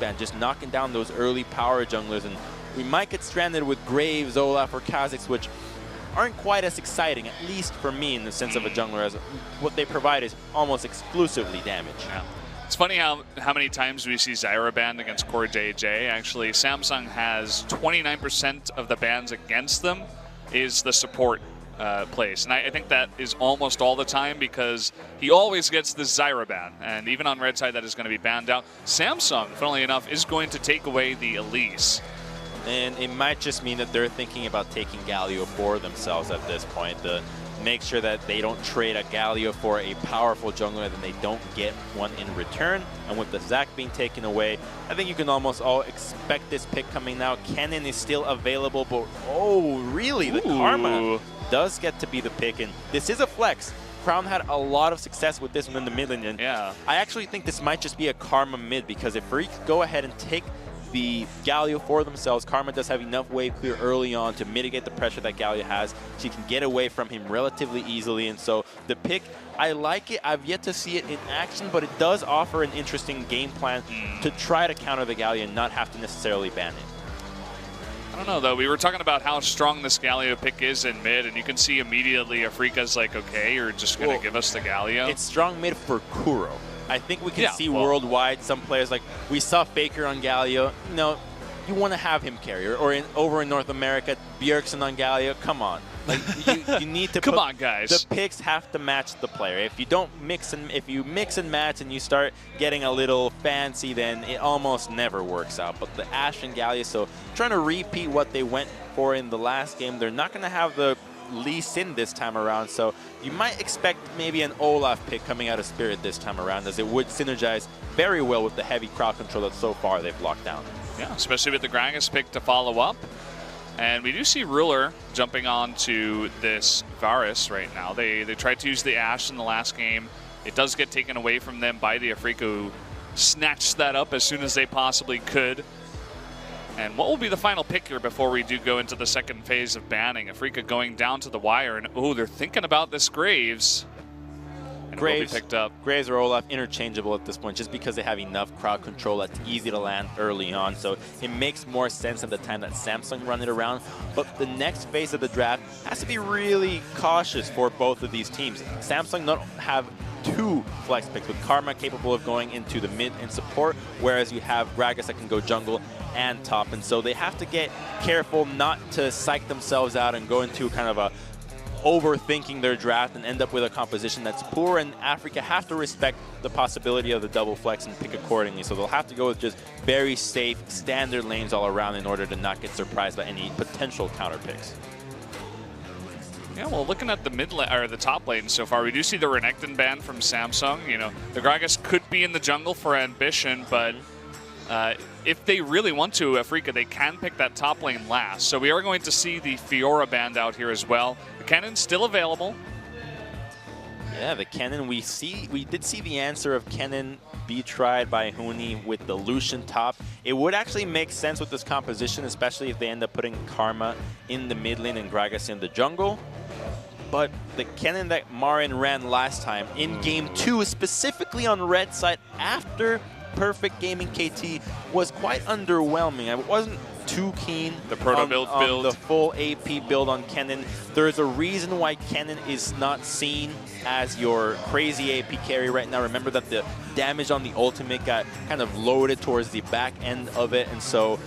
ban, just knocking down those early power junglers, and we might get stranded with Graves, Olaf, or Kha'Zix, which aren't quite as exciting, at least for me, in the sense of a jungler, as what they provide is almost exclusively damage. Yeah. It's funny how many times we see Zyra banned against Core JJ. Actually, Samsung has 29% of the bans against them is the support place. And I think that is almost all the time because he always gets the Zyra ban. And even on red side, that is going to be banned out. Samsung, funnily enough, is going to take away the Elise. And it might just mean that they're thinking about taking Galio for themselves at this point, to make sure that they don't trade a Galio for a powerful jungler and they don't get one in return. And with the Zac being taken away, I think you can almost all expect this pick coming now. Kennen is still available, but oh, really? The Karma does get to be the pick, and this is a flex. Crown had a lot of success with this one in the mid lane, and I actually think this might just be a Karma mid, because if Freecs go ahead and take the Galio for themselves, Karma does have enough wave clear early on to mitigate the pressure that Galio has. She can get away from him relatively easily, and so the pick, I like it. I've yet to see it in action, but it does offer an interesting game plan to try to counter the Galio and not have to necessarily ban it. I don't know, though. We were talking about how strong this Galio pick is in mid, and you can see immediately Afreeca's like, okay, you're just going to give us the Galio. It's strong mid for Kuro. I think we can see worldwide some players, like we saw Faker on Galio. You know, you want to have him carry, or over in North America, Bjergsen on Galio. Come on, like you need to. Come on, guys. The picks have to match the player. If you don't mix and if you mix and match and you start getting a little fancy, then it almost never works out. But the Ashe and Galio, so trying to repeat what they went for in the last game, they're not going to have the Lee Sin this time around, so you might expect maybe an Olaf pick coming out of Spirit this time around, as it would synergize very well with the heavy crowd control that so far they've locked down. Yeah, especially with the Gragas pick to follow up. And we do see Ruler jumping on to this Varus right now. They tried to use the Ashe in the last game. It does get taken away from them by the Afreeca, who snatched that up as soon as they possibly could. And what will be the final pick here before we do go into the second phase of banning? Afreeca going down to the wire, and oh, they're thinking about this Graves. And Graves will be picked up. Graves or Olaf interchangeable at this point, just because they have enough crowd control that's easy to land early on. So it makes more sense at the time that Samsung run it around. But the next phase of the draft has to be really cautious for both of these teams. Samsung don't have two flex picks, with Karma capable of going into the mid and support, whereas you have Gragas that can go jungle and top, and so they have to get careful not to psych themselves out and go into kind of a overthinking their draft and end up with a composition that's poor, and Afreeca have to respect the possibility of the double flex and pick accordingly, so they'll have to go with just very safe standard lanes all around in order to not get surprised by any potential counter picks. Yeah, well, looking at the mid lane or the top lane so far, we do see the Renekton ban from Samsung. You know, the Gragas could be in the jungle for Ambition, but if they really want to, Afreeca, they can pick that top lane last. So we are going to see the Fiora banned out here as well. The Kennen's still available. Yeah, the Kennen, we did see the answer of Kennen be tried by Huni with the Lucian top. It would actually make sense with this composition, especially if they end up putting Karma in the mid lane and Gragas in the jungle. But the Kennen that Marin ran last time in Game 2, specifically on red side after Perfect Gaming KT, was quite underwhelming. I wasn't too keen on the full AP build on Kennen. There's a reason why Kennen is not seen as your crazy AP carry right now. Remember that the damage on the ultimate got kind of loaded towards the back end of it, and so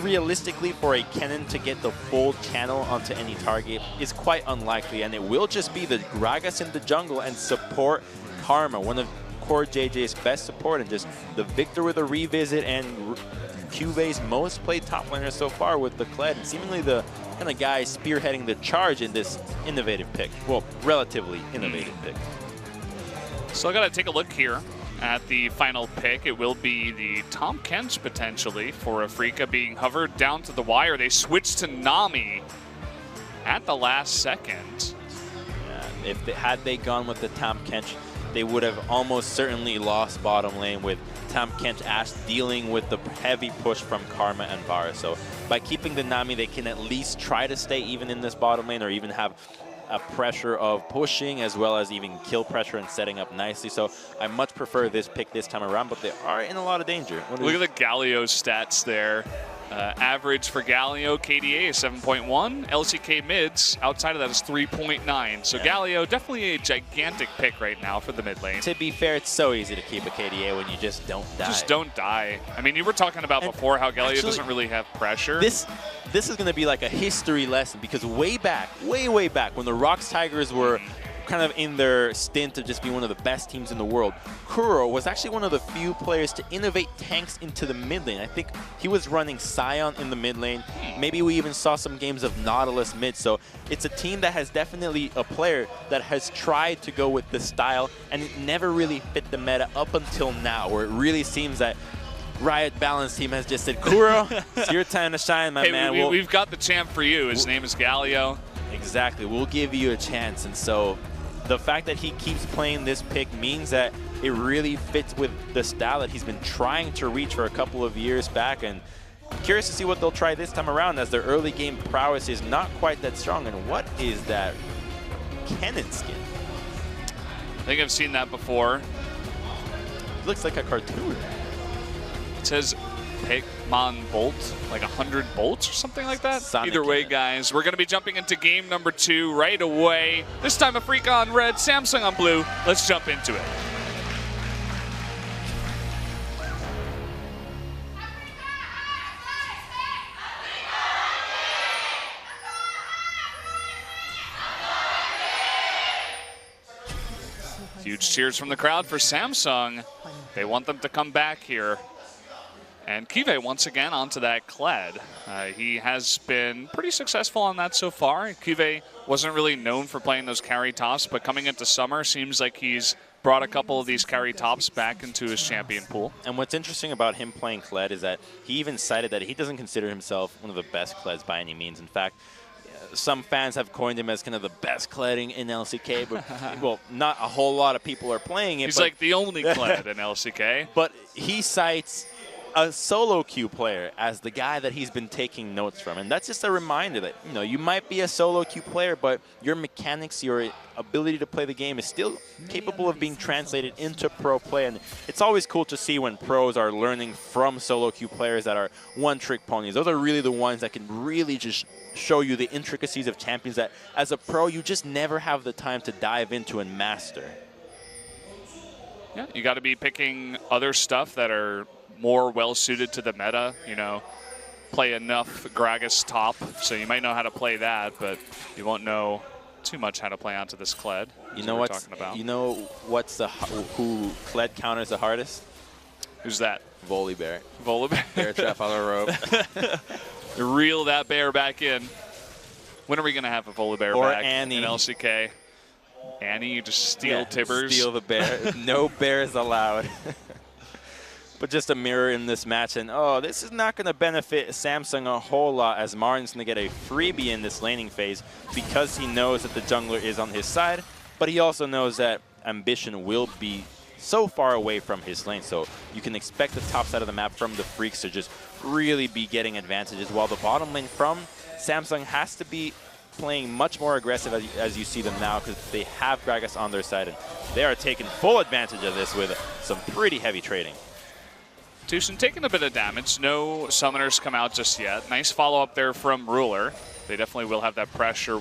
realistically for a Kennen to get the full channel onto any target is quite unlikely, and it will just be the Gragas in the jungle and support Karma, one of Core JJ's best support, and just the Victor with a revisit and Cuve's most played top laner so far with the Kled, and seemingly the kind of guy spearheading the charge in this innovative pick. Well, relatively innovative pick. So I gotta take a look here at the final pick. It will be the Tahm Kench potentially for Afreeca, being hovered down to the wire. They switched to Nami at the last second. Yeah, had they gone with the Tahm Kench, they would have almost certainly lost bottom lane, with Tahm Kench Ashe dealing with the heavy push from Karma and Varus. So by keeping the Nami, they can at least try to stay even in this bottom lane, or even have a pressure of pushing as well as even kill pressure and setting up nicely. So I much prefer this pick this time around, but they are in a lot of danger. Look at the Galio stats there. Average for Galio, KDA is 7.1. LCK mids, outside of that is 3.9. So Galio, definitely a gigantic pick right now for the mid lane. To be fair, it's so easy to keep a KDA when you just don't die. Just don't die. I mean, you were talking about before how Galio doesn't really have pressure. This is going to be like a history lesson, because way back, way back, when the Rocks Tigers were kind of in their stint of just being one of the best teams in the world, Kuro was actually one of the few players to innovate tanks into the mid lane. I think he was running Scion in the mid lane. Maybe we even saw some games of Nautilus mid. So it's a team that has definitely a player that has tried to go with the style, and it never really fit the meta up until now, where it really seems that Riot Balance team has just said, Kuro, it's your time to shine, my man. We've got the champ for you. His name is Galio. Exactly. We'll give you a chance. And so the fact that he keeps playing this pick means that it really fits with the style that he's been trying to reach for a couple of years back. And curious to see what they'll try this time around, as their early game prowess is not quite that strong. And what is that Kennen skin? I think I've seen that before. It looks like a cartoon. It says Pigmon Bolt, like 100 bolts or something like that. Sonic Either way, Cannon. guys, we're going to be jumping into game number 2 right away. This time Afreeca on red, Samsung on blue. Let's jump into it. Huge cheers from the crowd for Samsung. They want them to come back here. And Kive once again onto that Kled. He has been pretty successful on that so far. Kive wasn't really known for playing those carry tops, but coming into summer, seems like he's brought a couple of these carry tops back into his champion pool. And what's interesting about him playing Kled is that he even cited that he doesn't consider himself one of the best Kleds by any means. In fact, some fans have coined him as kind of the best Kledding in LCK, but well, not a whole lot of people are playing it. He's like the only Kled in LCK. But he cites a solo queue player as the guy that he's been taking notes from. And that's just a reminder that, you know, you might be a solo queue player, but your mechanics, your ability to play the game is still capable of being translated into pro play. And it's always cool to see when pros are learning from solo queue players that are one-trick ponies. Those are really the ones that can really just show you the intricacies of champions that, as a pro, you just never have the time to dive into and master. Yeah, you got to be picking other stuff that are more well-suited to the meta, you know, play enough Gragas top, so you might know how to play that, but you won't know too much how to play onto this Kled. You know what's talking about? You know what's who Kled counters the hardest? Who's that? Volibear. Volibear. Bear trap on a rope. Reel that bear back in. When are we going to have a Volibear back Annie. in LCK? Annie, you just steal Tibbers. Steal the bear. No bears allowed. But just a mirror in this match, and oh, this is not going to benefit Samsung a whole lot, as Martin's going to get a freebie in this laning phase because he knows that the jungler is on his side, but he also knows that Ambition will be so far away from his lane, so you can expect the top side of the map from the Freaks to just really be getting advantages, while the bottom lane from Samsung has to be playing much more aggressive as you see them now, because they have Gragas on their side, and they are taking full advantage of this with some pretty heavy trading. Tucson taking a bit of damage. No summoners come out just yet. Nice follow-up there from Ruler. They definitely will have that pressure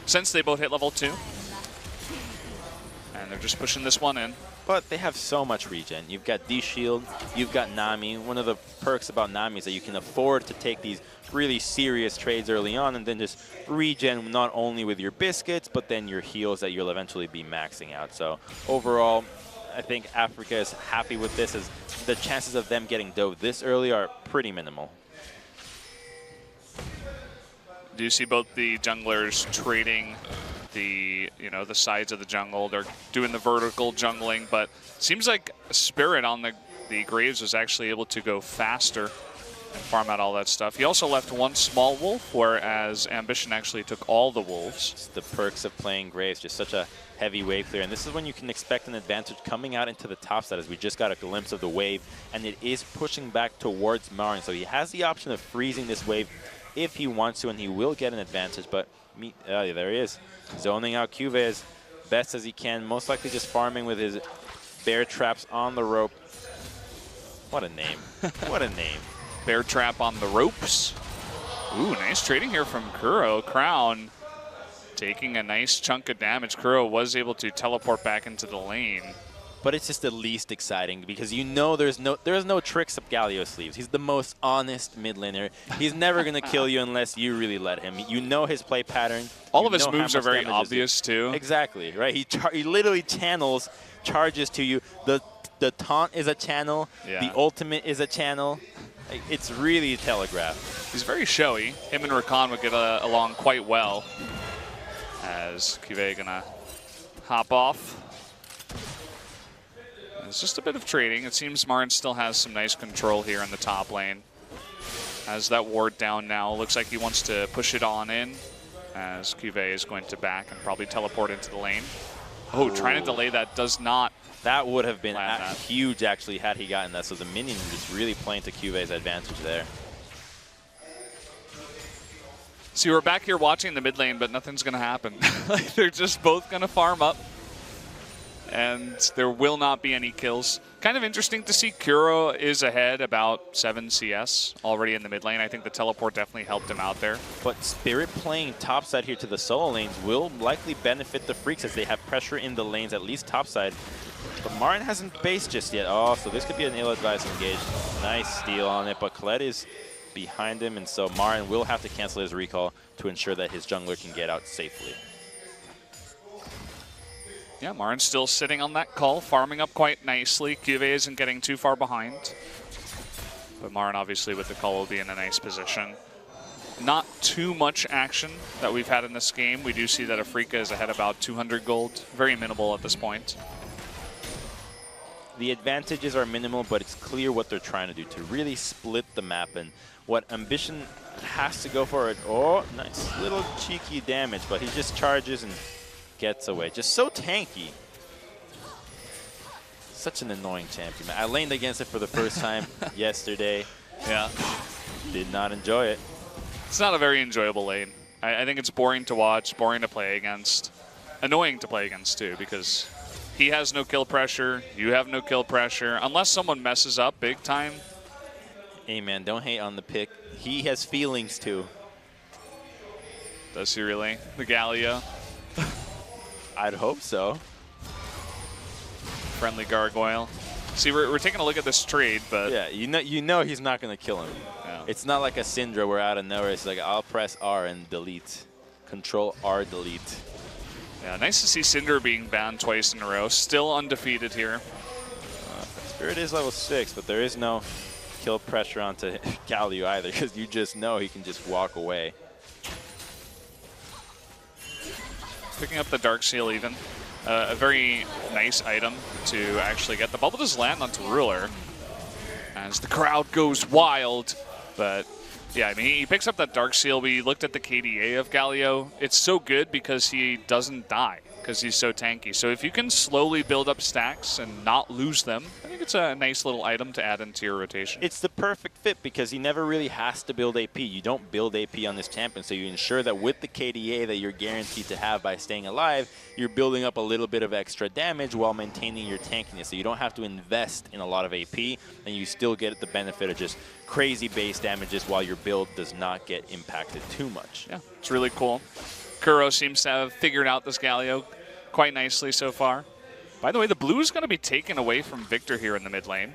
since they both hit level 2. And they're just pushing this one in. But they have so much regen. You've got D-Shield, you've got Nami. One of the perks about Nami is that you can afford to take these really serious trades early on and then just regen not only with your biscuits, but then your heals that you'll eventually be maxing out. So overall, I think Afreeca is happy with this, as the chances of them getting dove this early are pretty minimal. Do you see both the junglers trading the sides of the jungle? They're doing the vertical jungling, but it seems like Spirit on the Graves was actually able to go faster and farm out all that stuff. He also left one small wolf, whereas Ambition actually took all the wolves. It's the perks of playing Graves, just such a heavy wave clear, and this is when you can expect an advantage coming out into the top side, as we just got a glimpse of the wave, and it is pushing back towards Marin, so he has the option of freezing this wave if he wants to, and he will get an advantage. But there he is, zoning out Cuvée as best as he can, most likely just farming with his bear traps on the rope. What a name. What a name. Bear trap on the ropes. Ooh, nice trading here from Kuro. Crown taking a nice chunk of damage. Kuro was able to teleport back into the lane. But it's just the least exciting because you know there's no tricks up Galio's sleeves. He's the most honest mid laner. He's never going to kill you unless you really let him. You know his play pattern. All of his moves are very obvious too. Exactly, right? He literally channels charges to you. The taunt is a channel. Yeah. The ultimate is a channel. It's really telegraphed. He's very showy. Him and Rakan would get along quite well. As Cuvée gonna hop off. It's just a bit of trading. It seems Martin still has some nice control here in the top lane. Has that ward down now. Looks like he wants to push it on in. As Cuvée is going to back and probably teleport into the lane. Oh, trying to delay that does not. That would have been huge, actually, had he gotten that. So the minion just really playing to Cuvé's advantage there. See, we're back here watching the mid lane, but nothing's going to happen. Like, they're just both going to farm up. And there will not be any kills. Kind of interesting to see Kuro is ahead about 7 CS already in the mid lane. I think the teleport definitely helped him out there. But Spirit playing topside here to the solo lanes will likely benefit the Freaks as they have pressure in the lanes, at least topside. But Martin hasn't based just yet. Oh, so this could be an ill-advised engage. Nice steal on it, but Colette is behind him, and so Martin will have to cancel his recall to ensure that his jungler can get out safely. Yeah, Martin's still sitting on that call, farming up quite nicely. Cuvée isn't getting too far behind. But Martin, obviously, with the call, will be in a nice position. Not too much action that we've had in this game. We do see that Afreeca is ahead about 200 gold. Very minimal at this point. The advantages are minimal, but it's clear what they're trying to do, to really split the map. And what Ambition has to go for it. Oh, nice little cheeky damage, but he just charges and gets away. Just so tanky. Such an annoying champion. I laned against it for the first time yesterday. Yeah. Did not enjoy it. It's not a very enjoyable lane. I think it's boring to watch, boring to play against. Annoying to play against, too, because he has no kill pressure. You have no kill pressure. Unless someone messes up big time. Hey, man, don't hate on the pick. He has feelings, too. Does he really? The Galio? I'd hope so. Friendly gargoyle. See, we're taking a look at this trade, but yeah, you know he's not gonna kill him. Yeah. It's not like a Syndra where out of nowhere it's like I'll press R and delete, Control R delete. Yeah, nice to see Cinder being banned twice in a row. Still undefeated here. Spirit is level 6, but there is no kill pressure onto Galio either because you just know he can just walk away. Picking up the Dark Seal even. A very nice item to actually get. The bubble does land onto Ruler as the crowd goes wild. But yeah, I mean, he picks up that Dark Seal. We looked at the KDA of Galio. It's so good because he doesn't die because he's so tanky. So if you can slowly build up stacks and not lose them, I think it's a nice little item to add into your rotation. It's the perfect fit because he never really has to build AP. You don't build AP on this champion, so you ensure that with the KDA that you're guaranteed to have by staying alive, you're building up a little bit of extra damage while maintaining your tankiness. So you don't have to invest in a lot of AP, and you still get the benefit of just crazy base damages while your build does not get impacted too much. Yeah, it's really cool. Kuro seems to have figured out this Galio quite nicely so far. By the way, the blue is going to be taken away from Victor here in the mid lane.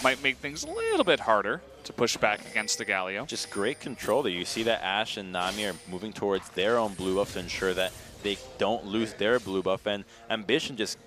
Might make things a little bit harder to push back against the Galio. Just great control there. You see that Ashe and Nami are moving towards their own blue buff to ensure that they don't lose their blue buff. And Ambition just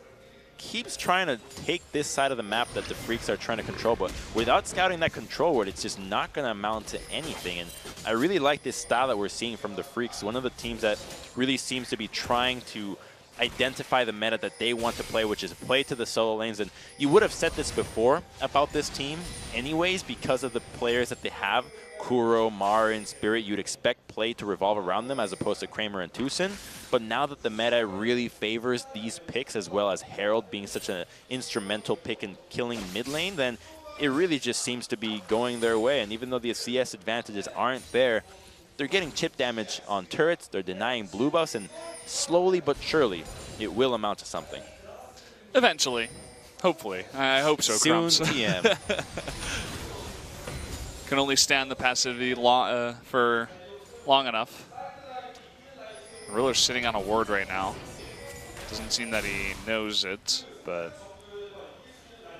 keeps trying to take this side of the map that the Freaks are trying to control, but without scouting that control ward, it's just not going to amount to anything. And I really like this style that we're seeing from the Freaks, one of the teams that really seems to be trying to identify the meta that they want to play, which is play to the solo lanes. And you would have said this before about this team anyways, because of the players that they have, Kuro, Mar, and Spirit, you'd expect play to revolve around them as opposed to Kramer and Tucson. But now that the meta really favors these picks, as well as Herald being such an instrumental pick in killing mid lane, then it really just seems to be going their way. And even though the CS advantages aren't there, they're getting chip damage on turrets, they're denying blue buffs, and slowly but surely, it will amount to something. Eventually. Hopefully. I hope so, Soon Crumbs. TM. Can only stand the passivity for long enough. Ruler's sitting on a ward right now. Doesn't seem that he knows it, but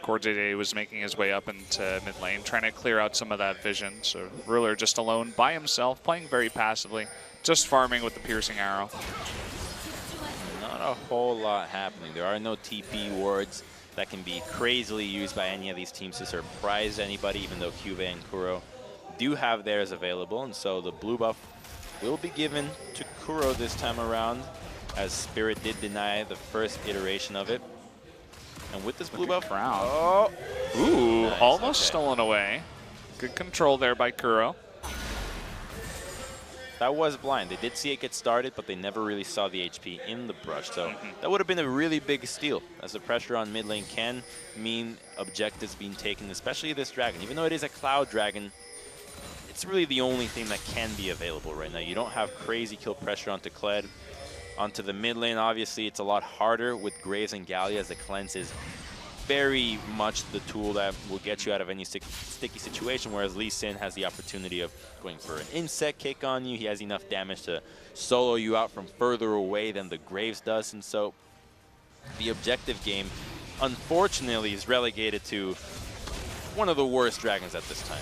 CoreJJ was making his way up into mid lane, trying to clear out some of that vision. So Ruler just alone by himself, playing very passively, just farming with the piercing arrow. Not a whole lot happening. There are no TP wards that can be crazily used by any of these teams to surprise anybody, even though Cuvee and Kuro do have theirs available. And so the blue buff will be given to Kuro this time around, as Spirit did deny the first iteration of it. And with this blue buff, oh, ooh, nice, almost okay. stolen away. Good control there by Kuro. That was blind. They did see it get started, but they never really saw the HP in the brush. So that would have been a really big steal, as the pressure on mid lane can mean objectives being taken, especially this dragon. Even though it is a cloud dragon, it's really the only thing that can be available right now. You don't have crazy kill pressure onto Kled. Onto the mid lane, obviously, it's a lot harder with Graves and Gallia, as the cleanse is very much the tool that will get you out of any sticky situation, whereas Lee Sin has the opportunity of going for an insect kick on you. He has enough damage to solo you out from further away than the Graves does, and so the objective game, unfortunately, is relegated to one of the worst dragons at this time.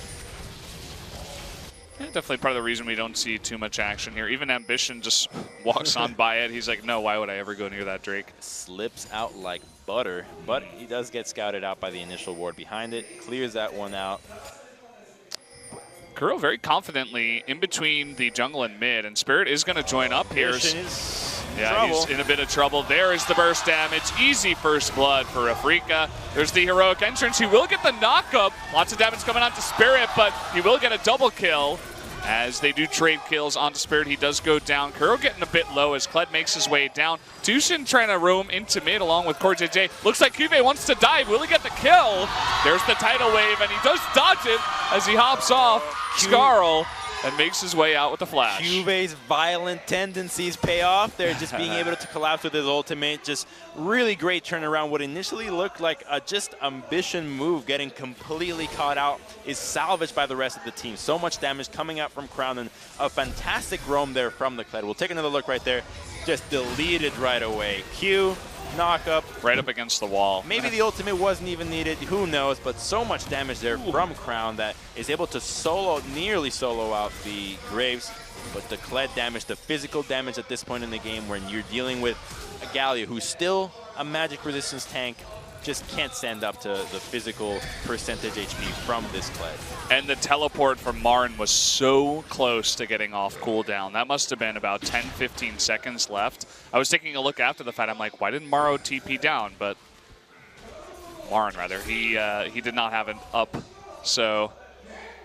Yeah, definitely part of the reason we don't see too much action here. Even Ambition just walks on by it. He's like, no, why would I ever go near that Drake? Slips out like butter, but he does get scouted out by the initial ward behind it. Clears that one out. Kuro very confidently in between the jungle and mid, and Spirit is going to join up here. Yeah, he's in a bit of trouble. There is the burst damage. Easy first blood for Afreeca. There's the heroic entrance. He will get the knockup. Lots of damage coming onto Spirit, but he will get a double kill. As they do trade kills onto Spirit, he does go down. Kuro getting a bit low as Kled makes his way down. Tushin trying to roam into mid along with CoreJJ. Looks like Cuvee wants to dive. Will he get the kill? There's the tidal wave, and he does dodge it as he hops off Scarl and makes his way out with the flash. Cuve's violent tendencies pay off. They're just being able to collapse with his ultimate. Just really great turnaround. What initially looked like a just ambition move getting completely caught out is salvaged by the rest of the team. So much damage coming out from Crown, and a fantastic roam there from the Kled. We'll take another look right there. Just deleted right away. Q, knock up. Right up against the wall. Maybe the ultimate wasn't even needed, who knows, but so much damage there from Crown that is able to nearly solo out the Graves. But the Kled damage, the physical damage at this point in the game, when you're dealing with a Gallia who's still a magic resistance tank, just can't stand up to the physical percentage HP from this Kled. And the teleport from Marn was so close to getting off cooldown. That must have been about 10-15 seconds left. I was taking a look after the fight. I'm like, why didn't Maro TP down? But Marn, rather, he did not have an up. So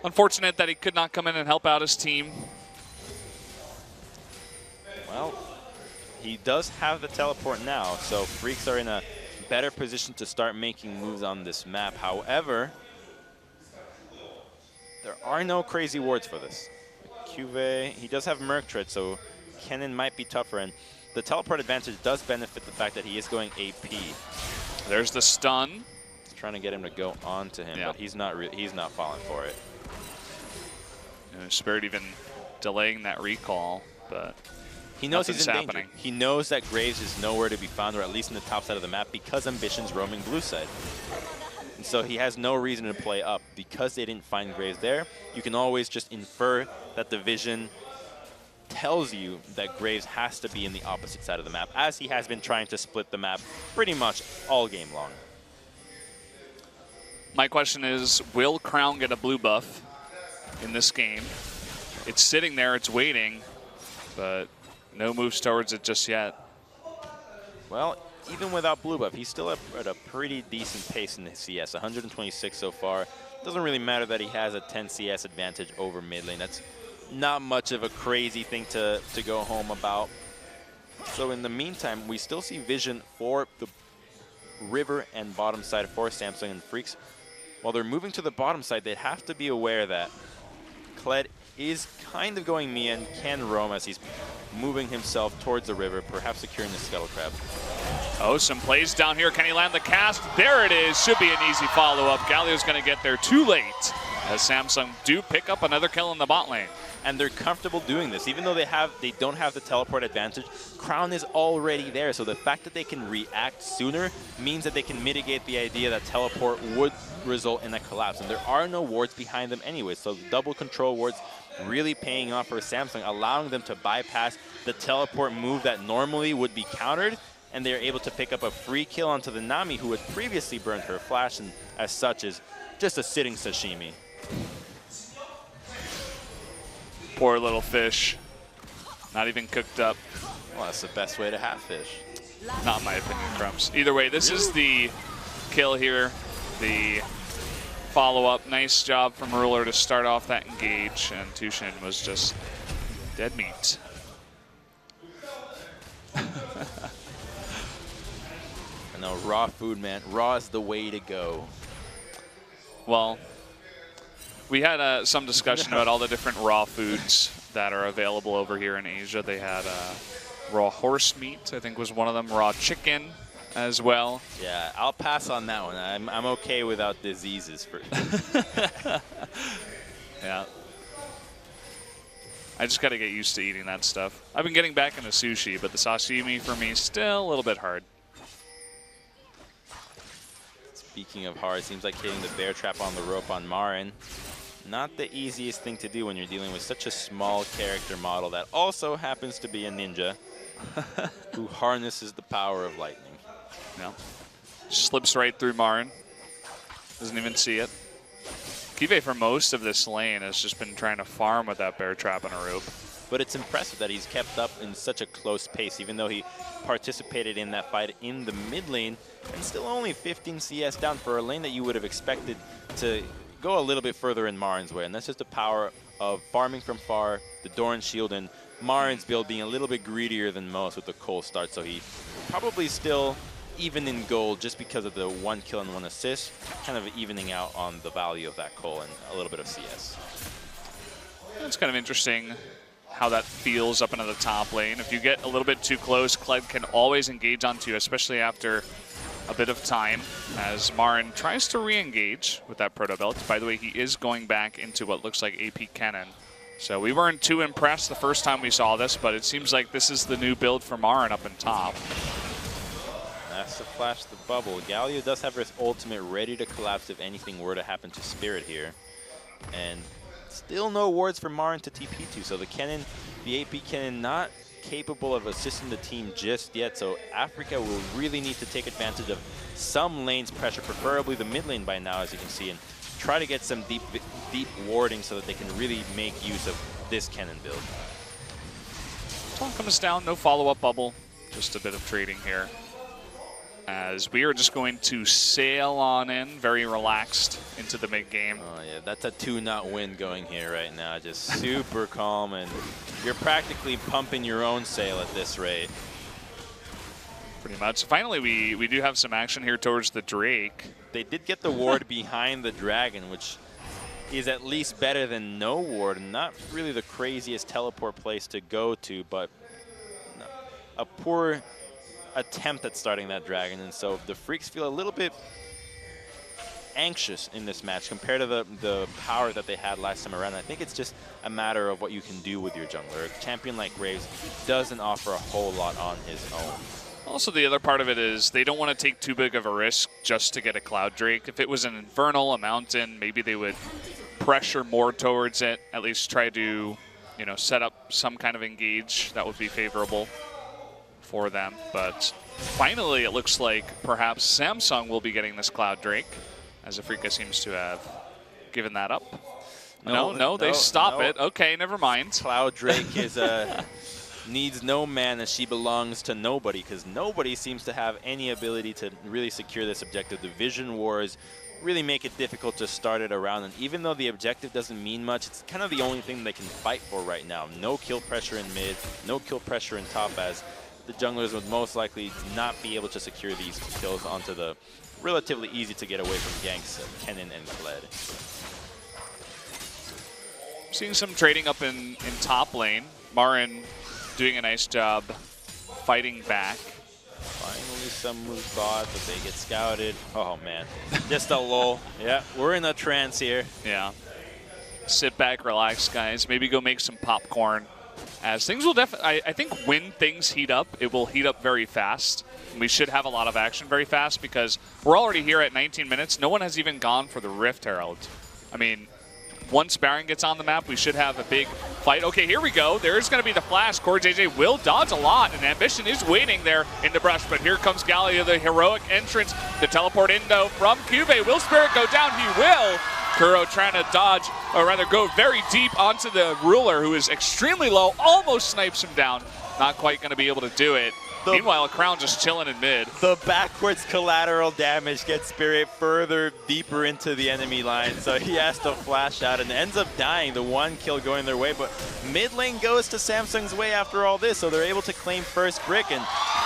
unfortunate that he could not come in and help out his team. Well, he does have the teleport now, so Freaks are in a better position to start making moves on this map. However, there are no crazy wards for this. Cuvee, he does have Merc Tread, so Kennen might be tougher, and the teleport advantage does benefit the fact that he is going AP. There's the stun. It's trying to get him to go on to him, but he's not falling for it. You know, Spirit even delaying that recall, but he knows he's in happening. danger. He knows that Graves is nowhere to be found, or at least in the top side of the map, because Ambition's roaming blue side. And so he has no reason to play up. Because they didn't find Graves there, you can always just infer that the vision tells you that Graves has to be in the opposite side of the map, as he has been trying to split the map pretty much all game long. My question is, will Crown get a blue buff in this game? It's sitting there, it's waiting, but no moves towards it just yet. Well, even without blue buff, he's still at a pretty decent pace in the CS, 126 so far. Doesn't really matter that he has a 10 CS advantage over mid lane. That's not much of a crazy thing to go home about. So in the meantime, we still see vision for the river and bottom side for Samsung and Freaks. While they're moving to the bottom side, they have to be aware that Kled is kind of going Mia and can roam as he's moving himself towards the river, perhaps securing the Scuttle Crab. Oh, some plays down here. Can he land the cast? There it is. Should be an easy follow-up. Galio's going to get there too late as Samsung do pick up another kill in the bot lane. And they're comfortable doing this. Even though they don't have the teleport advantage, Crown is already there. So the fact that they can react sooner means that they can mitigate the idea that teleport would result in a collapse. And there are no wards behind them anyway. So the double control wards really paying off for Samsung, allowing them to bypass the teleport move that normally would be countered. And they're able to pick up a free kill onto the Nami, who had previously burned her flash, and as such is just a sitting sashimi. Poor little fish. Not even cooked up. Well, that's the best way to have fish. Not in my opinion, Crumbs. Either way, this is the kill here. The follow-up. Nice job from Ruler to start off that engage, and Tushin was just dead meat. No, raw food, man. Raw is the way to go. Well, we had some discussion about all the different raw foods that are available over here in Asia. They had raw horse meat, I think was one of them, raw chicken as well. Yeah, I'll pass on that one. I'm okay without diseases. Yeah. I just got to get used to eating that stuff. I've been getting back into sushi, but the sashimi for me is still a little bit hard. Speaking of hard, seems like hitting the bear trap on the rope on Marin. Not the easiest thing to do when you're dealing with such a small character model that also happens to be a ninja who harnesses the power of lightning. No. Slips right through Marin. Doesn't even see it. Kive for most of this lane has just been trying to farm with that bear trap on a rope. But it's impressive that he's kept up in such a close pace, even though he participated in that fight in the mid lane, and still only 15 CS down for a lane that you would have expected to go a little bit further in Marin's way. And that's just the power of farming from far, the Doran shield, and Marin's build being a little bit greedier than most with the cold start. So he probably still even in gold just because of the 1 kill and 1 assist, kind of evening out on the value of that coal and a little bit of CS. It's kind of interesting how that feels up into the top lane. If you get a little bit too close, Kled can always engage onto you, especially after a bit of time, as Marin tries to re-engage with that Proto Belt. By the way, he is going back into what looks like AP Cannon. So we weren't too impressed the first time we saw this, but it seems like this is the new build for Marin up in top. That's to flash the bubble. Galio does have his ultimate ready to collapse if anything were to happen to Spirit here. And still no wards for Marin to TP to, so the Cannon, the AP Cannon, not capable of assisting the team just yet, so Afreeca will really need to take advantage of some lane's pressure, preferably the mid lane by now, as you can see, and try to get some deep warding so that they can really make use of this Cannon build. Taunt comes down, no follow-up bubble, just a bit of trading here, as we are just going to sail on in, very relaxed into the mid-game. Oh yeah, that's a 2-0 win going here right now. Just super calm, and you're practically pumping your own sail at this rate. Pretty much. Finally, we do have some action here towards the Drake. They did get the ward behind the Dragon, which is at least better than no ward. Not really the craziest teleport place to go to, but a poor attempt at starting that Dragon, and so the Freaks feel a little bit anxious in this match compared to the power that they had last time around. I think it's just a matter of what you can do with your jungler. A champion like Graves doesn't offer a whole lot on his own. Also, the other part of it is they don't want to take too big of a risk just to get a Cloud Drake. If it was an Infernal, a Mountain, maybe they would pressure more towards it, at least try to, you know, set up some kind of engage that would be favorable for them. But finally, it looks like perhaps Samsung will be getting this Cloud Drake, as Afreeca seems to have given that up. No, they stop it. Okay, never mind. Cloud Drake is needs no mana. She belongs to nobody, because nobody seems to have any ability to really secure this objective. The Vision Wars really make it difficult to start it around, and even though the objective doesn't mean much, it's kind of the only thing they can fight for right now. No kill pressure in mid, no kill pressure in top, as the junglers would most likely not be able to secure these kills onto the relatively easy to get away from ganks of Kennen and Kled. Seeing some trading up in top lane. Marin doing a nice job fighting back. Finally some moves thought, but they get scouted. Oh man, just a lull. Yeah, we're in a trance here. Yeah. Sit back, relax, guys. Maybe go make some popcorn. As things will definitely, I think when things heat up, it will heat up very fast. We should have a lot of action very fast because we're already here at 19 minutes. No one has even gone for the Rift Herald. I mean, once Baron gets on the map, we should have a big fight. Okay, here we go. There's going to be the flash. Core JJ will dodge a lot, and Ambition is waiting there in the brush. But here comes Galio, the heroic entrance. The teleport Indo from Cuvée. Will Spirit go down? He will. Kuro trying to dodge, or rather go very deep onto the Ruler, who is extremely low. Almost snipes him down. Not quite going to be able to do it. Meanwhile, Crown just chilling in mid. The backwards collateral damage gets Spirit further deeper into the enemy line, so he has to flash out and ends up dying. The one kill going their way, but mid lane goes to Samsung's way after all this, so they're able to claim first brick, and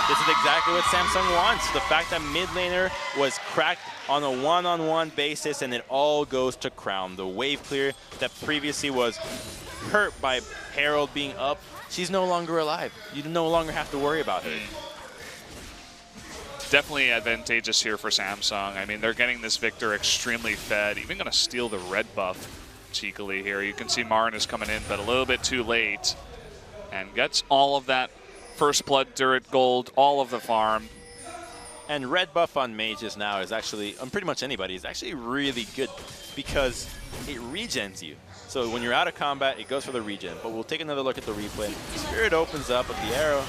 this is exactly what Samsung wants. The fact that mid laner was cracked on a one-on-one basis, and it all goes to Crown. The wave clear that previously was hurt by Herald being up, she's no longer alive. You no longer have to worry about her. Definitely advantageous here for Samsung. I mean, they're getting this Victor extremely fed. Even going to steal the red buff cheekily here. You can see Marin is coming in, but a little bit too late. And gets all of that first blood, Durant gold, all of the farm. And red buff on mages now is actually, on pretty much anybody, is actually really good because it regens you. So when you're out of combat, it goes for the regen. But we'll take another look at the replay. Spirit opens up with the arrow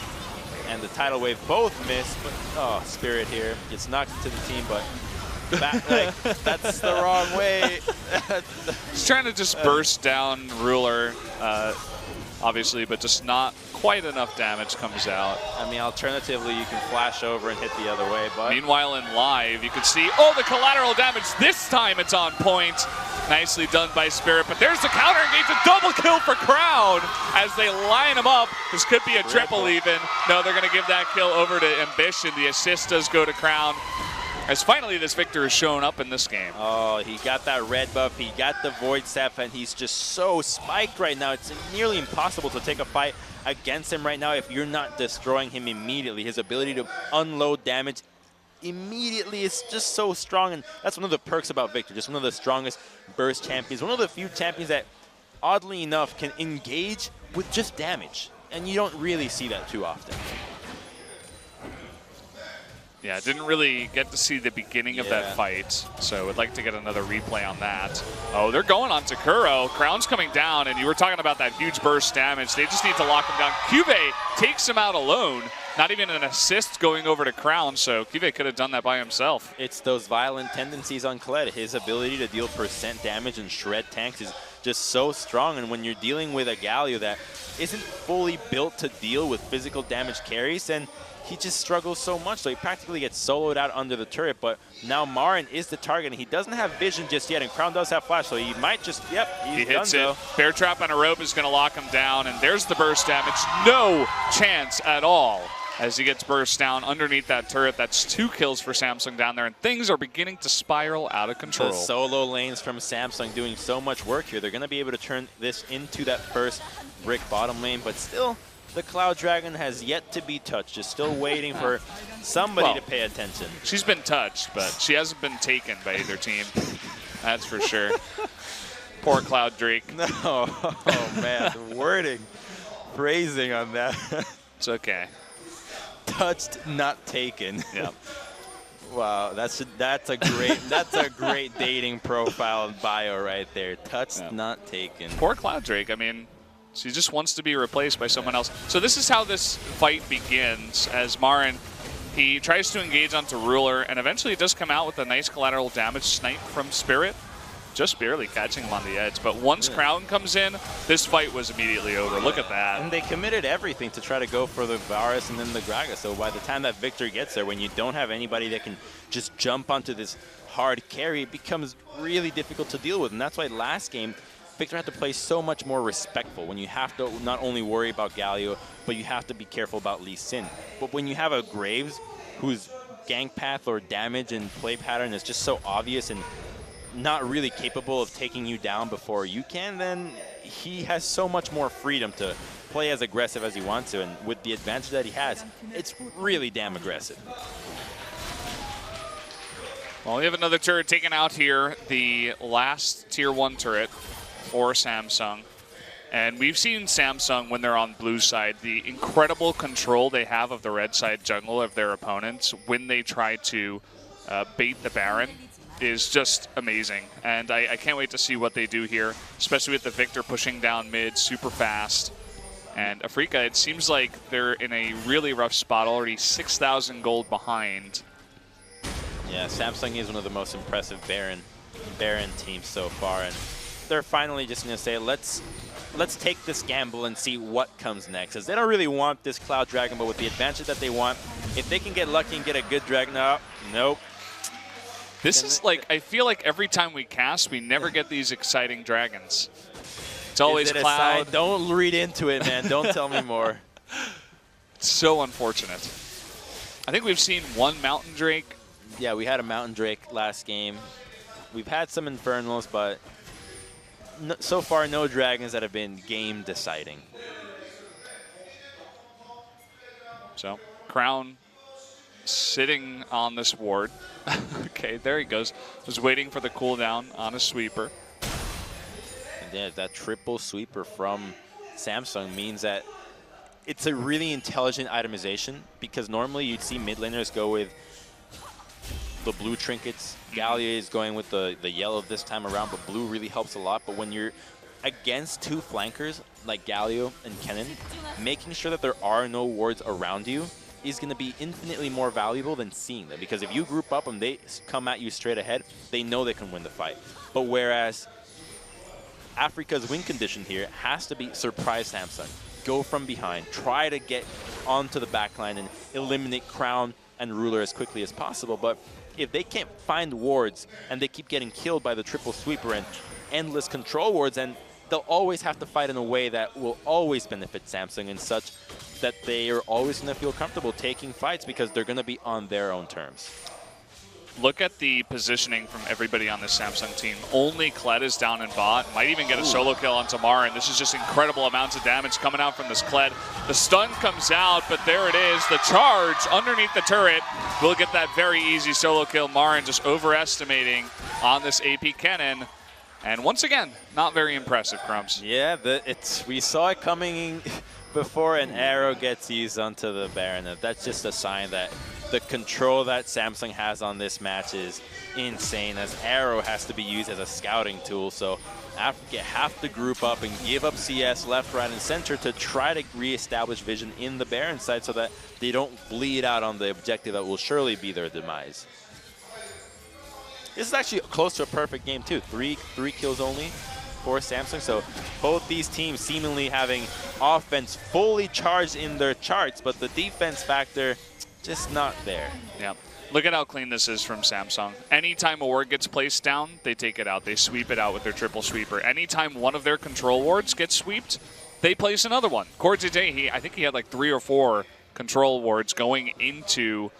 and the tidal wave both miss, but oh, Spirit here gets knocked into the team, but that's the wrong way. He's trying to just burst down Ruler, obviously, but just not quite enough damage comes out. I mean, alternatively, you can flash over and hit the other way, but... Meanwhile, in live, you can see, oh, the collateral damage. This time it's on point. Nicely done by Spirit, but there's the counter engage, a double kill for Crown as they line him up. This could be a triple even. No, they're going to give that kill over to Ambition. The assist does go to Crown. As finally this Victor has shown up in this game. Oh, he got that red buff, he got the Void Staff, and he's just so spiked right now. It's nearly impossible to take a fight against him right now if you're not destroying him immediately. His ability to unload damage immediately is just so strong, and that's one of the perks about Victor. Just one of the strongest burst champions, one of the few champions that, oddly enough, can engage with just damage, and you don't really see that too often. Yeah, didn't really get to see the beginning of that fight, so would like to get another replay on that. Oh, they're going on to Kuro. Crown's coming down, and you were talking about that huge burst damage. They just need to lock him down. Cuvée takes him out alone. Not even an assist going over to Crown, so Cuvée could have done that by himself. It's those violent tendencies on Kled. His ability to deal percent damage and shred tanks is just so strong, and when you're dealing with a Galio that isn't fully built to deal with physical damage carries, then he just struggles so much, so he practically gets soloed out under the turret. But now Marin is the target, and he doesn't have vision just yet, and Crown does have flash, so he might just, he hits it. Bear Trap on a rope is going to lock him down, and there's the burst damage. No chance at all as he gets burst down underneath that turret. That's 2 kills for Samsung down there, and things are beginning to spiral out of control. The solo lanes from Samsung doing so much work here. They're going to be able to turn this into that first brick bottom lane, but still, the Cloud Dragon has yet to be touched. Just still waiting for somebody to pay attention. She's been touched, but she hasn't been taken by either team. That's for sure. Poor Cloud Drake. No, oh man, the wording, phrasing on that. It's okay. Touched, not taken. Yeah. Wow, that's a great dating profile and bio right there. Touched, not taken. Poor Cloud Drake. I mean, she just wants to be replaced by someone else. So this is how this fight begins, as Marin, he tries to engage onto Ruler, and eventually it does come out with a nice collateral damage snipe from Spirit, just barely catching him on the edge. But once Crown comes in, this fight was immediately over. Look at that. And they committed everything to try to go for the Varus and then the Gragas. So by the time that Victor gets there, when you don't have anybody that can just jump onto this hard carry, it becomes really difficult to deal with. And that's why last game, Victor had to play so much more respectful when you have to not only worry about Galio, but you have to be careful about Lee Sin. But when you have a Graves whose gank path or damage and play pattern is just so obvious and not really capable of taking you down before you can, then he has so much more freedom to play as aggressive as he wants to. And with the advantage that he has, it's really damn aggressive. Well, we have another turret taken out here, the last Tier 1 turret for Samsung. And we've seen Samsung, when they're on blue side, the incredible control they have of the red side jungle of their opponents when they try to bait the Baron is just amazing. And I can't wait to see what they do here, especially with the Victor pushing down mid super fast. And Afreeca, it seems like they're in a really rough spot, already 6,000 gold behind. Yeah, Samsung is one of the most impressive Baron teams so far, and they're finally just going to say, let's take this gamble and see what comes next. Because they don't really want this Cloud Dragon, but with the advantage that they want, if they can get lucky and get a good Dragon, nope. This is like, I feel like every time we cast, we never get these exciting dragons. It's always Cloud. Don't read into it, man. Don't tell me more. It's so unfortunate. I think we've seen one Mountain Drake. Yeah, we had a Mountain Drake last game. We've had some Infernals, but so far no dragons that have been game deciding. So, Crown sitting on this ward. Okay, there he goes. Was waiting for the cooldown on a sweeper. And yeah, that triple sweeper from Samsung means that it's a really intelligent itemization, because normally you'd see mid laners go with the blue trinkets. Gallia is going with the yellow this time around, but blue really helps a lot. But when you're against two flankers like Galio and Kennen, making sure that there are no wards around you is going to be infinitely more valuable than seeing them. Because if you group up and they come at you straight ahead, they know they can win the fight. But whereas Afreeca's win condition here has to be surprise Samsung. Go from behind, try to get onto the backline and eliminate Crown and Ruler as quickly as possible. But if they can't find wards and they keep getting killed by the triple sweeper and endless control wards, and they'll always have to fight in a way that will always benefit Samsung, and such that they are always going to feel comfortable taking fights because they're going to be on their own terms. Look at the positioning from everybody on this Samsung team. Only Kled is down in bot. Might even get a solo kill on Tamar, and this is just incredible amounts of damage coming out from this Kled. The stun comes out, but there it is. The charge underneath the turret will get that very easy solo kill. Marin just overestimating on this AP Cannon. And once again, not very impressive, Crumbs. Yeah, we saw it coming before an arrow gets used onto the Baron. That's just a sign that the control that Samsung has on this match is insane, as arrow has to be used as a scouting tool. So Afreeca have to group up and give up CS left, right, and center to try to reestablish vision in the Baron side so that they don't bleed out on the objective that will surely be their demise. This is actually close to a perfect game too. Three kills only for Samsung. So both these teams seemingly having offense fully charged in their charts, but the defense factor just not there. Yeah. Look at how clean this is from Samsung. Anytime a ward gets placed down, they take it out. They sweep it out with their triple sweeper. Anytime one of their control wards gets sweeped, they place another one. Core today, I think he had like 3 or 4 control wards going into,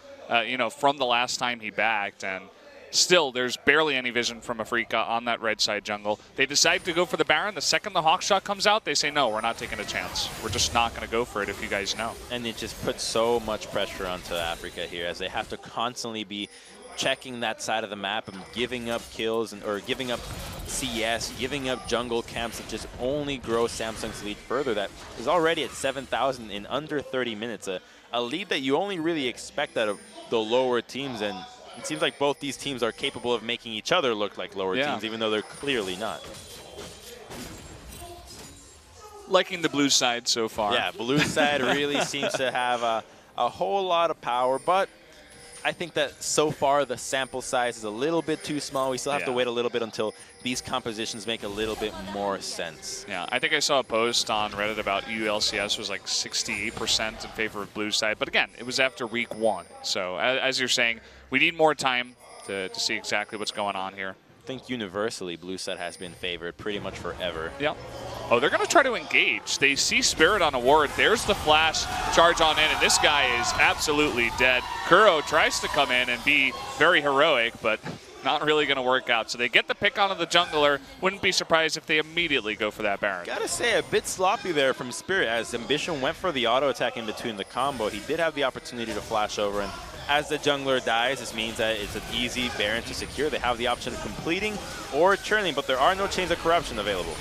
from the last time he backed, and still, there's barely any vision from Afreeca on that red side jungle. They decide to go for the Baron. The second the Hawk shot comes out, they say, no, we're not taking a chance. We're just not going to go for it, if you guys know. And it just puts so much pressure onto Afreeca here, as they have to constantly be checking that side of the map and giving up kills or giving up CS, giving up jungle camps that just only grow Samsung's lead further. That is already at 7,000 in under 30 minutes. A lead that you only really expect out of the lower teams, and it seems like both these teams are capable of making each other look like lower teams, even though they're clearly not. Liking the blue side so far. Yeah, blue side really seems to have a whole lot of power, but I think that so far the sample size is a little bit too small. We still have to wait a little bit until these compositions make a little bit more sense. Yeah, I think I saw a post on Reddit about ULCS was like 68% in favor of blue side, but again, it was after week 1. So as you're saying, we need more time to see exactly what's going on here. I think universally blue side has been favored pretty much forever. Yeah. Oh, they're going to try to engage. They see Spirit on a ward. There's the flash charge on in, and this guy is absolutely dead. Kuro tries to come in and be very heroic, but not really going to work out. So they get the pick onto the jungler. Wouldn't be surprised if they immediately go for that Baron. Gotta say, a bit sloppy there from Spirit as Ambition went for the auto attack in between the combo. He did have the opportunity to flash over, and as the jungler dies, this means that it's an easy Baron to secure. They have the option of completing or churning, but there are no Chains of Corruption available.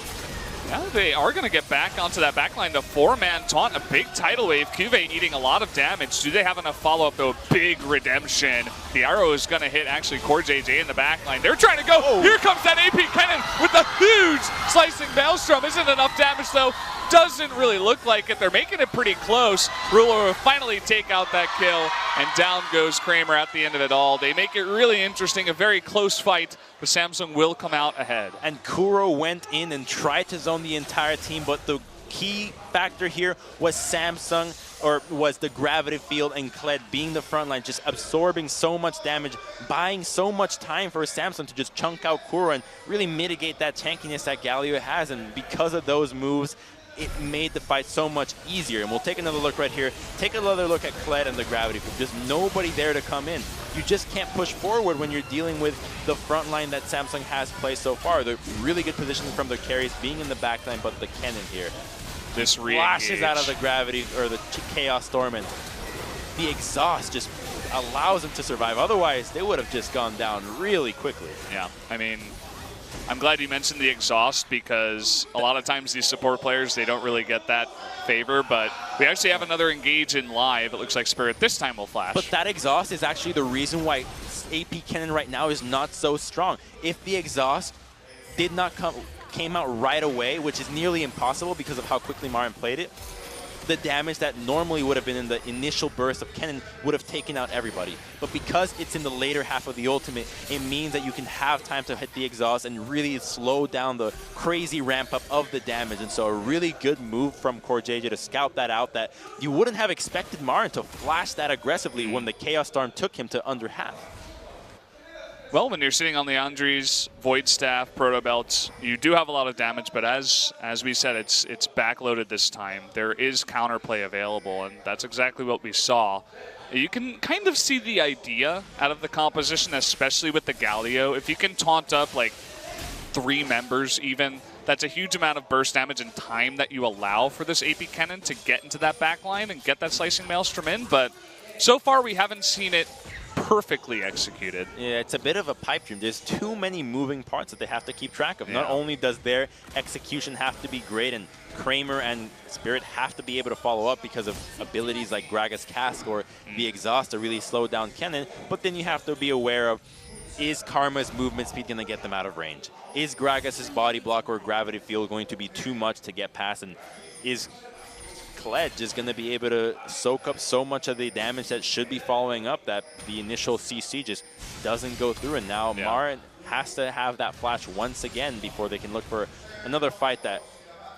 Yeah, they are going to get back onto that backline. The 4-man taunt, a big tidal wave. Cuvée eating a lot of damage. Do they have enough follow-up, though? Big redemption. The arrow is going to hit, actually, Core JJ in the backline. They're trying to go. Oh. Here comes that AP Cannon with a huge slicing Maelstrom. Isn't enough damage, though. Doesn't really look like it. They're making it pretty close. Ruler will finally take out that kill, and down goes Kramer at the end of it all. They make it really interesting, a very close fight, but Samsung will come out ahead. And Kuro went in and tried to zone the entire team, but the key factor here was Samsung, or was the gravity field, and Kled being the front line, just absorbing so much damage, buying so much time for Samsung to just chunk out Kuro and really mitigate that tankiness that Galio has. And because of those moves, it made the fight so much easier. And we'll take another look right here. Take another look at Kled and the gravity field. There's nobody there to come in. You just can't push forward when you're dealing with the front line that Samsung has played so far. They're really good positioning from their carries, being in the back line, but the cannon here. This flashes out of the gravity, or the Chaos Storm, and the exhaust just allows them to survive. Otherwise, they would have just gone down really quickly. Yeah, I mean, I'm glad you mentioned the exhaust, because a lot of times these support players, they don't really get that favor, but we actually have another engage in live. It looks like Spirit this time will flash. But that exhaust is actually the reason why AP Cannon right now is not so strong. If the exhaust did not came out right away, which is nearly impossible because of how quickly Marin played it, the damage that normally would have been in the initial burst of Cannon would have taken out everybody. But because it's in the later half of the ultimate, it means that you can have time to hit the exhaust and really slow down the crazy ramp up of the damage. And so a really good move from Core JJ to scout that out, that you wouldn't have expected Marin to flash that aggressively when the Chaos Storm took him to under half. Well, when you're sitting on the Andres, Void Staff, Proto Belts, you do have a lot of damage, but as we said, it's backloaded this time. There is counterplay available, and that's exactly what we saw. You can kind of see the idea out of the composition, especially with the Galio. If you can taunt up like 3 members even, that's a huge amount of burst damage and time that you allow for this AP Cannon to get into that backline and get that Slicing Maelstrom in, but so far we haven't seen it perfectly executed. Yeah, it's a bit of a pipe dream. There's too many moving parts that they have to keep track of. Yeah. Not only does their execution have to be great, and Kramer and Spirit have to be able to follow up because of abilities like Gragas Cask or the exhaust to really slow down Cannon, but then you have to be aware of, is Karma's movement speed going to get them out of range? Is Gragas' body block or gravity field going to be too much to get past? And is Kled is going to be able to soak up so much of the damage that should be following up that the initial CC just doesn't go through? And now Marin has to have that flash once again before they can look for another fight that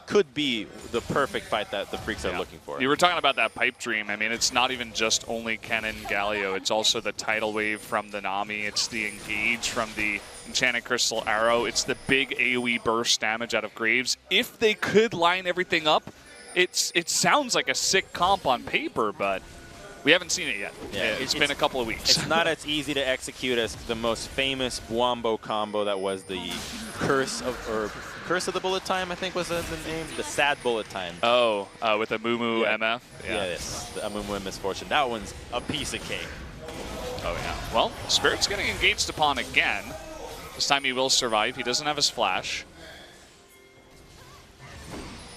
could be the perfect fight that the Freaks are looking for. You were talking about that pipe dream. I mean, it's not even just only Cannon Galio. It's also the tidal wave from the Nami. It's the engage from the Enchanted Crystal Arrow. It's the big AoE burst damage out of Graves. If they could line everything up, it sounds like a sick comp on paper, but we haven't seen it yet. Yeah, it's been a couple of weeks. It's not as easy to execute as the most famous Wombo combo that was the Curse of the Bullet Time, I think was the name. The Sad Bullet Time. Oh, with a Mumu MF? Yeah, yes, the Mumu Misfortune. That one's a piece of cake. Oh, yeah. Well, Spirit's getting engaged upon again. This time he will survive. He doesn't have his flash.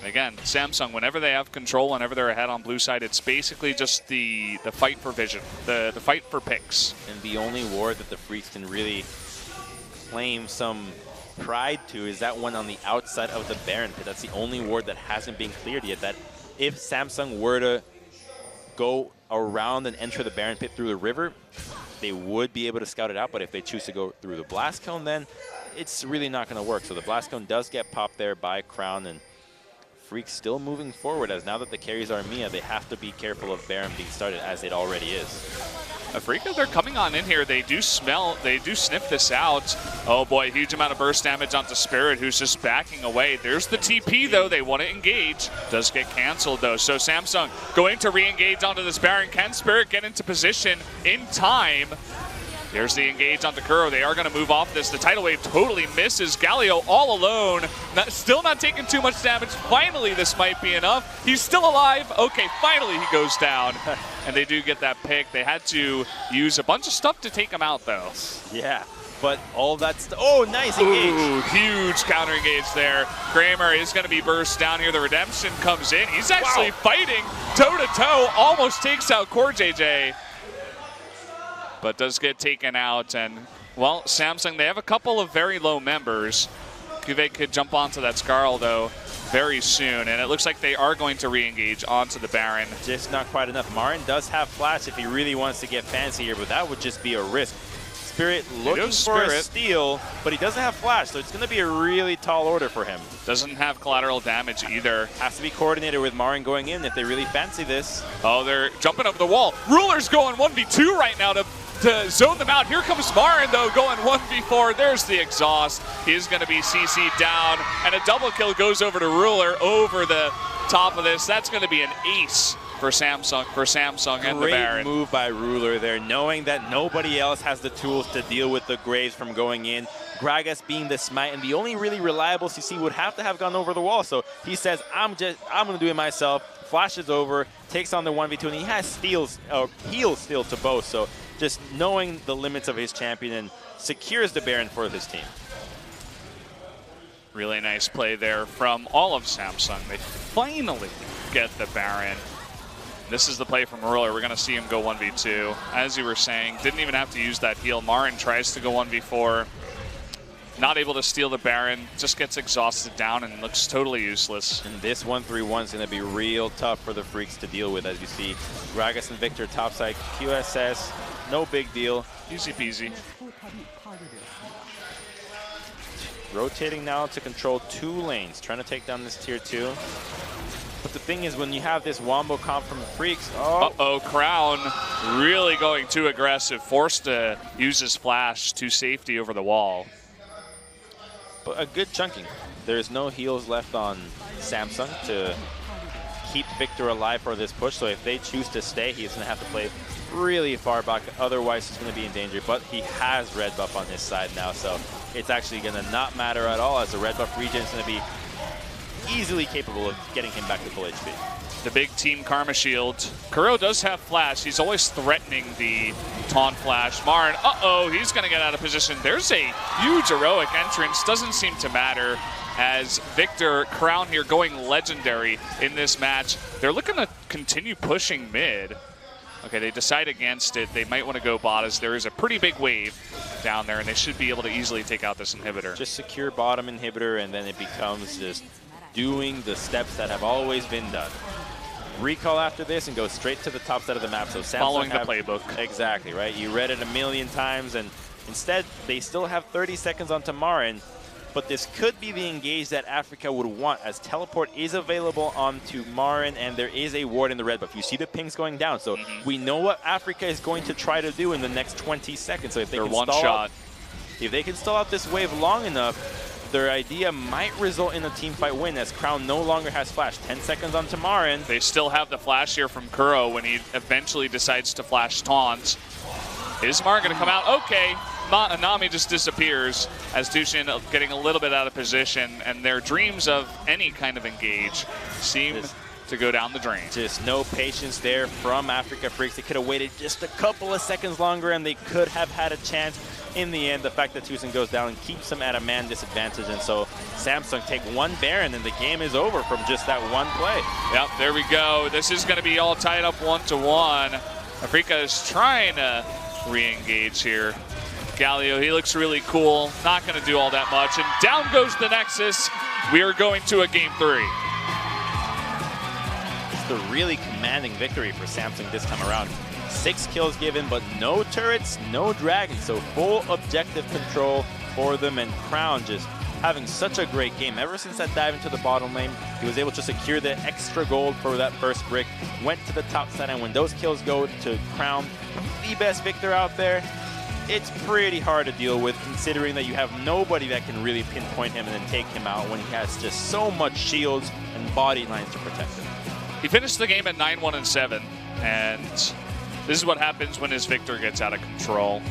Again, Samsung, whenever they have control, whenever they're ahead on blue side, it's basically just the fight for vision, the fight for picks. And the only ward that the Freaks can really claim some pride to is that one on the outside of the Baron pit. That's the only ward that hasn't been cleared yet. That if Samsung were to go around and enter the Baron pit through the river, they would be able to scout it out. But if they choose to go through the Blast Cone, then it's really not going to work. So the Blast Cone does get popped there by Crown, and Freaks still moving forward, as now that the carries are Mia, they have to be careful of Baron being started, as it already is. Afreeca, they're coming on in here. They do sniff this out. Oh boy, huge amount of burst damage onto Spirit, who's just backing away. There's the TP though, they want to engage. Does get canceled though, so Samsung going to re-engage onto this Baron. Can Spirit get into position in time? Here's the engage onto Kuro. They are going to move off this. The tidal wave totally misses. Galio all alone. Still not taking too much damage. Finally, this might be enough. He's still alive. Okay, finally he goes down. And they do get that pick. They had to use a bunch of stuff to take him out, though. Yeah, but all that stuff. Oh, nice engage. Ooh, huge counter engage there. Kramer is going to be burst down here. The redemption comes in. He's actually fighting toe-to-toe. Almost takes out Core JJ. But does get taken out. And, well, Samsung, they have a couple of very low members. Cuvée could jump onto that Skarl, though, very soon. And it looks like they are going to re-engage onto the Baron. Just not quite enough. Marin does have flash if he really wants to get fancy here, but that would just be a risk. Spirit looking for a steal, but he doesn't have flash, so it's going to be a really tall order for him. Doesn't have collateral damage either. Has to be coordinated with Marin going in if they really fancy this. Oh, they're jumping over the wall. Ruler's going 1v2 right now to zone them out. Here comes Marin, though, going 1v4. There's the exhaust. He is going to be CC'd down, and a double kill goes over to Ruler over the top of this. That's going to be an ace for Samsung and the Baron. Great move by Ruler there, knowing that nobody else has the tools to deal with the Graves from going in. Gragas being the smite, and the only really reliable CC would have to have gone over the wall. So he says, I'm going to do it myself. Flashes over, takes on the 1v2, and he has heals still to both. So just knowing the limits of his champion and secures the Baron for this team. Really nice play there from all of Samsung. They finally get the Baron. This is the play from Ruler. We're going to see him go 1v2. As you were saying, didn't even have to use that heal. Marin tries to go 1v4. Not able to steal the Baron. Just gets exhausted down and looks totally useless. And this 1-3-1 is going to be real tough for the Freaks to deal with, as you see. Gragas and Victor topside QSS. No big deal. Easy peasy. Rotating now to control 2 lanes. Trying to take down this tier 2. But the thing is, when you have this wombo comp from the Freaks, uh-oh, Crown really going too aggressive, forced to use his flash to safety over the wall. But a good chunking. There's no heals left on Samsung to keep Victor alive for this push, so if they choose to stay, he's going to have to play really far back, otherwise he's going to be in danger. But he has red buff on his side now, so it's actually going to not matter at all, as the red buff regen is going to be easily capable of getting him back to full HP. The big team Karma Shield. Kuro does have flash. He's always threatening the taunt flash. Marin, he's going to get out of position. There's a huge heroic entrance. Doesn't seem to matter, as Victor, Crown here going legendary in this match. They're looking to continue pushing mid. Okay, they decide against it. They might want to go bot, as there is a pretty big wave down there, and they should be able to easily take out this inhibitor. Just secure bottom inhibitor, and then it becomes just doing the steps that have always been done. Recall after this and go straight to the top side of the map. So Samsung following the playbook. Exactly, right? You read it a million times, and instead they still have 30 seconds onto Marin. But this could be the engage that Afreeca would want, as teleport is available onto Marin, and there is a ward in the red buff. You see the pings going down, so we know what Afreeca is going to try to do in the next 20 seconds. So if they can stall out this wave long enough, their idea might result in a teamfight win, as Crown no longer has flash. 10 seconds onto Marin. They still have the flash here from Kuro when he eventually decides to flash taunt. Is Marin going to come out? Okay. Nami just disappears, as Tushin getting a little bit out of position, and their dreams of any kind of engage seem to go down the drain. Just no patience there from Afreeca Freecs. They could have waited just a couple of seconds longer, and they could have had a chance. In the end, the fact that Tushin goes down and keeps them at a man disadvantage, and so Samsung take 1 Baron, and the game is over from just that one play. Yep, there we go. This is going to be all tied up 1-1. Afreeca is trying to re-engage here. Galio, he looks really cool. Not going to do all that much. And down goes the Nexus. We are going to a game 3. It's the really commanding victory for Samsung this time around. 6 kills given, but no turrets, no dragons. So full objective control for them, and Crown just having such a great game. Ever since that dive into the bottom lane, he was able to secure the extra gold for that first brick, went to the top side, and when those kills go to Crown, the best Victor out there, it's pretty hard to deal with, considering that you have nobody that can really pinpoint him and then take him out when he has just so much shields and body lines to protect him. He finished the game at 9-1-7, and this is what happens when his Victor gets out of control.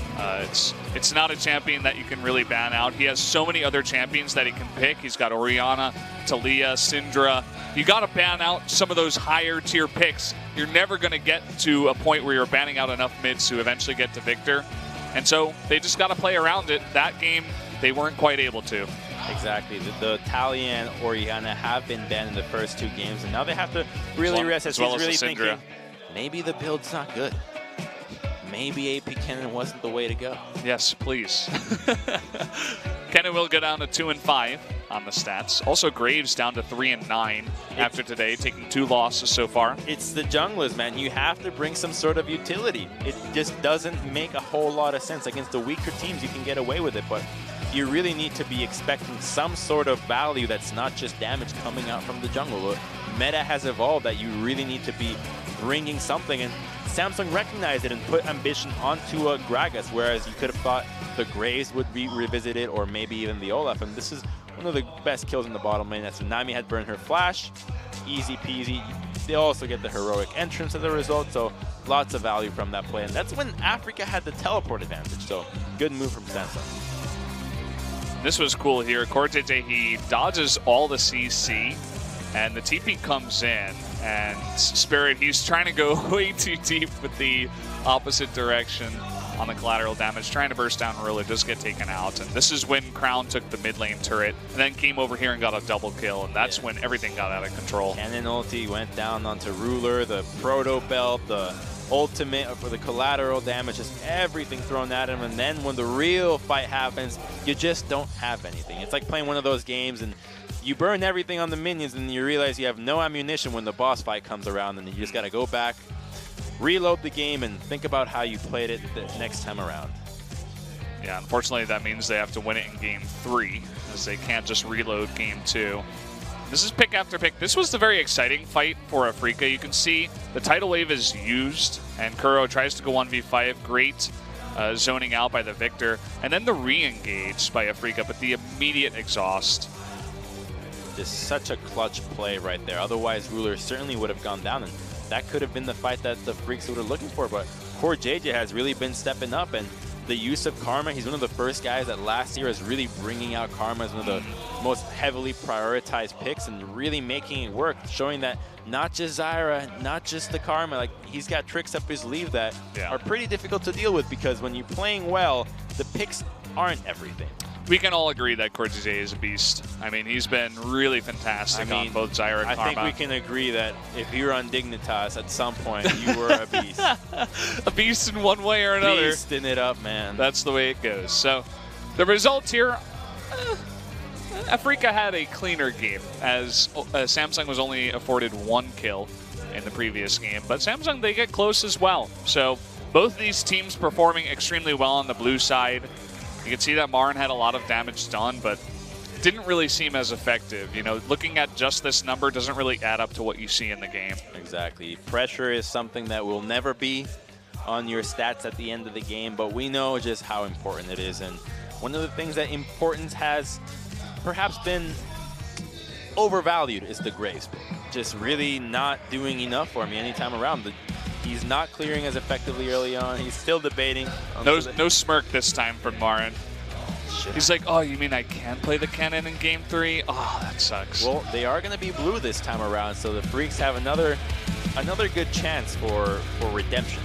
It's not a champion that you can really ban out. He has so many other champions that he can pick. He's got Orianna, Talia, Syndra. You got to ban out some of those higher tier picks. You're never going to get to a point where you're banning out enough mids to eventually get to Victor. And so they just got to play around it. That game, they weren't quite able to. Exactly. The Talia and Orianna have been banned in the first 2 games, and now they have to really reassess. As well He's as really the Syndra. thinking, maybe the build's not good. Maybe AP Kennen wasn't the way to go. Yes, please. Kennen will go down to 2 and 5 on the stats. Also, Graves down to 3 and 9 after today, taking 2 losses so far. It's the junglers, man. You have to bring some sort of utility. It just doesn't make a whole lot of sense. Against the weaker teams, you can get away with it, but you really need to be expecting some sort of value that's not just damage coming out from the jungle. Meta has evolved that you really need to be bringing something, and Samsung recognized it and put ambition onto a Gragas, whereas you could have thought the Graves would be revisited, or maybe even the Olaf, and this is one of the best kills in the bottom lane. That's Nami had burned her flash, easy peasy. They also get the heroic entrance as a result, so lots of value from that play, and that's when Afreeca had the teleport advantage, so good move from Samsung. This was cool here. Cortete, he dodges all the CC, and the TP comes in, and Spirit, he's trying to go way too deep with the opposite direction on the collateral damage, trying to burst down Ruler, does get taken out. And this is when Crown took the mid lane turret, and then came over here and got a double kill, and that's when everything got out of control. Cannon ulti went down onto Ruler, the proto belt, the ultimate for the collateral damage, just everything thrown at him, and then when the real fight happens, you just don't have anything. It's like playing one of those games and you burn everything on the minions and you realize you have no ammunition when the boss fight comes around, and you just got to go back, reload the game, and think about how you played it the next time around. Yeah, unfortunately that means they have to win it in game 3, as they can't just reload game 2. This is pick after pick. This was the very exciting fight for Afreeca. You can see the tidal wave is used, and Kuro tries to go 1v5. Great zoning out by the Victor. And then the re-engage by Afreeca, but the immediate exhaust. Just such a clutch play right there. Otherwise, Ruler certainly would have gone down, and that could have been the fight that the Freaks would have looking for. But Core JJ has really been stepping up, and the use of Karma, he's one of the first guys that last year is really bringing out Karma as one of the most heavily prioritized picks and really making it work, showing that not just Zyra, not just the Karma, like he's got tricks up his sleeve that are pretty difficult to deal with, because when you're playing well, the picks aren't everything. We can all agree that Cortese is a beast. I mean, he's been really fantastic on both Zyra and Karma. I think we can agree that if you're on Dignitas at some point, you were a beast. A beast in one way or another. Beasting it up, man. That's the way it goes. So the results here, Afreeca had a cleaner game, as Samsung was only afforded 1 kill in the previous game. But Samsung, they get close as well. So both these teams performing extremely well on the blue side. You can see that Marin had a lot of damage done, but didn't really seem as effective. You know, looking at just this number doesn't really add up to what you see in the game. Exactly. Pressure is something that will never be on your stats at the end of the game, but we know just how important it is. And one of the things that importance has perhaps been overvalued is the Graves pick. Just really not doing enough for me anytime around. He's not clearing as effectively early on. He's still debating. No smirk this time from Marin. He's like, oh, you mean I can play the cannon in game 3? Oh, that sucks. Well, they are going to be blue this time around, so the Freaks have another good chance for redemption.